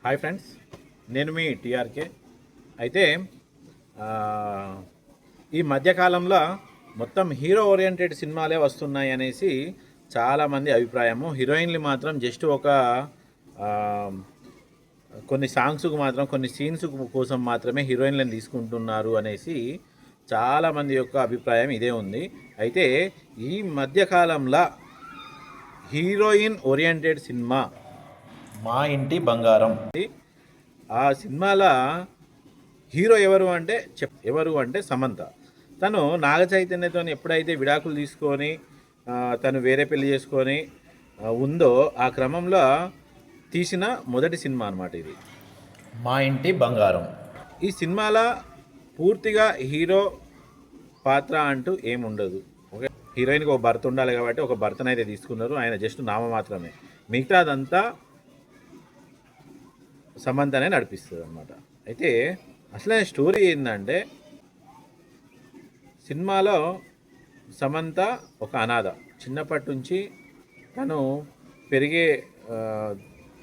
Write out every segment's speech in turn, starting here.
Hi friends, నేను మీ TRK. అయితే ఈ మధ్యకాలంలో మొత్తం హీరో ఓరియంటెడ్ సినిమాలే వస్తున్నాయి అనేసి చాలామంది అభిప్రాయము. హీరోయిన్లు మాత్రం జస్ట్ ఒక కొన్ని సాంగ్స్కు మాత్రం, కొన్ని సీన్స్ కోసం మాత్రమే హీరోయిన్లను తీసుకుంటున్నారు అనేసి చాలామంది యొక్క అభిప్రాయం ఇదే ఉంది. అయితే ఈ మధ్యకాలంలో హీరోయిన్ ఓరియంటెడ్ సినిమా మా ఇంటి బంగారం, ఆ సినిమాలో హీరో ఎవరు అంటే సమంత. తను నాగ చైతన్యతో ఎప్పుడైతే విడాకులు తీసుకొని తను వేరే పెళ్లి చేసుకొని ఉందో ఆ క్రమంలో తీసిన మొదటి సినిమా అన్నమాట ఇది, మా ఇంటి బంగారం. ఈ సినిమాలో పూర్తిగా హీరో పాత్ర అంటూ ఏముండదు. ఓకే, హీరోయిన్కి ఒక భర్త ఉండాలి కాబట్టి ఒక భర్తను అయితే తీసుకున్నారు. ఆయన జస్ట్ నామ మాత్రమే, మిగతాదంతా సమంతనే నడిపిస్తుంది అనమాట. అయితే అసలైన స్టోరీ ఏంటంటే, సినిమాలో సమంత ఒక అనాథ. చిన్నప్పటి నుంచి తను పెరిగే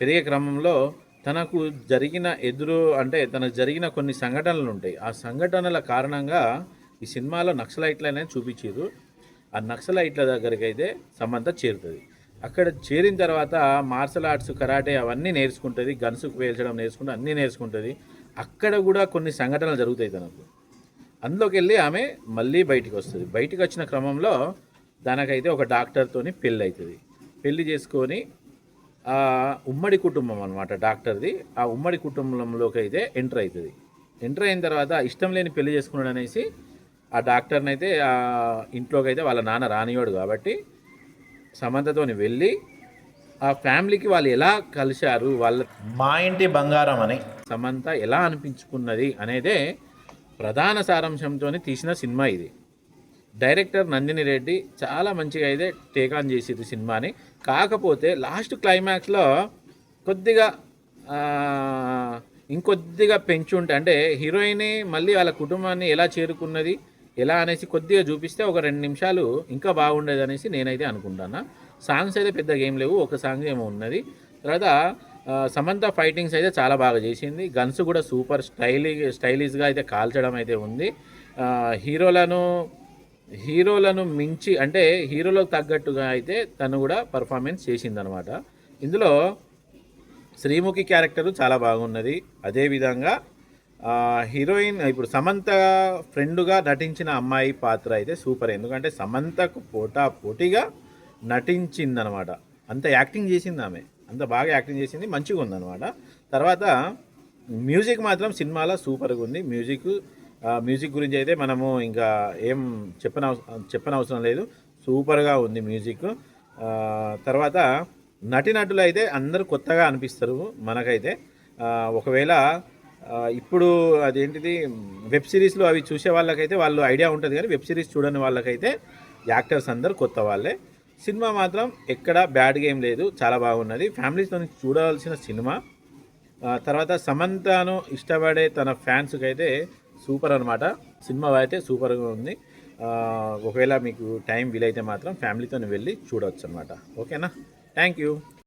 పెరిగే క్రమంలో తనకు జరిగిన కొన్ని సంఘటనలు ఉంటాయి. ఆ సంఘటనల కారణంగా ఈ సినిమాలో నక్సలైట్లనే చూపించారు. ఆ నక్సలైట్ల దగ్గరికి అయితే సమంత చేరుతుంది. అక్కడ చేరిన తర్వాత మార్షల్ ఆర్ట్స్, కరాటే అవన్నీ నేర్చుకుంటుంది. గన్సుకు పేల్చడం నేర్చుకుంటుంది, అన్నీ నేర్చుకుంటుంది. అక్కడ కూడా కొన్ని సంఘటనలు జరుగుతాయి తనకు. అందులోకి వెళ్ళి ఆమె మళ్ళీ బయటికి వస్తుంది. బయటికి వచ్చిన క్రమంలో దానికైతే ఒక డాక్టర్తోని పెళ్ళి అవుతుంది. పెళ్ళి చేసుకొని ఉమ్మడి కుటుంబం అనమాట డాక్టర్ది. ఆ ఉమ్మడి కుటుంబంలోకి అయితే ఎంటర్ అవుతుంది. ఎంటర్ అయిన తర్వాత ఇష్టం లేని పెళ్లి చేసుకున్నాడు అనేసి ఆ డాక్టర్ని అయితే ఆ ఇంట్లోకి అయితే వాళ్ళ నాన్న రానివాడు కాబట్టి సమంతతోని వెళ్ళి ఆ ఫ్యామిలీకి వాళ్ళు ఎలా కలిశారు, వాళ్ళ మా ఇంటి బంగారం అని సమంత ఎలా అనిపించుకున్నది అనేదే ప్రధాన సారాంశంతో తీసిన సినిమా ఇది. డైరెక్టర్ నందిని రెడ్డి చాలా మంచిగా అయితే టేక్ ఆన్ చేసేది సినిమాని. కాకపోతే లాస్ట్ క్లైమాక్స్లో కొద్దిగా ఇంకొద్దిగా పెంచుంటే, అంటే హీరోయిన్ మళ్ళీ వాళ్ళ కుటుంబాన్ని ఎలా చేరుకున్నది ఎలా అనేసి కొద్దిగా చూపిస్తే ఒక 2 నిమిషాలు ఇంకా బాగుండేది అనేసి నేనైతే అనుకుంటాను. సాంగ్స్ అయితే పెద్దగా ఏం లేవు, ఒక సాంగ్ ఏమో ఉన్నది. తర్వాత సమంత ఫైటింగ్స్ అయితే చాలా బాగా చేసింది. గన్స్ కూడా సూపర్ స్టైలిష్గా అయితే కాల్చడం అయితే ఉంది. హీరోలను మించి, అంటే హీరోలకు తగ్గట్టుగా అయితే తను కూడా పర్ఫార్మెన్స్ చేసిందనమాట. ఇందులో శ్రీముఖి క్యారెక్టరు చాలా బాగున్నది. అదేవిధంగా హీరోయిన్ ఇప్పుడు సమంత ఫ్రెండ్గా నటించిన అమ్మాయి పాత్ర అయితే సూపర్. ఎందుకంటే సమంతకు పోటీగా నటించిందనమాట. అంత యాక్టింగ్ చేసింది ఆమె, అంత బాగా యాక్టింగ్ చేసింది, మంచిగా ఉందన్నమాట. తర్వాత మ్యూజిక్ మాత్రం సినిమాలో సూపర్గా ఉంది. మ్యూజిక్ గురించి అయితే మనము ఇంకా ఏం చెప్పనవసరం లేదు, సూపర్గా ఉంది మ్యూజిక్. తర్వాత నటులు అయితే అందరూ కొత్తగా అనిపిస్తారు మనకైతే. ఒకవేళ ఇప్పుడు అదేంటిది వెబ్ సిరీస్లో అవి చూసే వాళ్ళకైతే వాళ్ళు ఐడియా ఉంటుంది, కానీ వెబ్ సిరీస్ చూడని వాళ్ళకైతే యాక్టర్స్ అందరూ కొత్త వాళ్ళే. సినిమా మాత్రం ఎక్కడ బ్యాడ్గా ఏం లేదు, చాలా బాగున్నది, ఫ్యామిలీస్తో చూడాల్సిన సినిమా. తర్వాత సమంతను ఇష్టపడే తన ఫ్యాన్స్కి అయితే సూపర్ అనమాట. సినిమా అయితే సూపర్గా ఉంది. ఒకవేళ మీకు టైం వీలైతే మాత్రం ఫ్యామిలీతో వెళ్ళి చూడవచ్చు అనమాట. ఓకేనా? Thank you.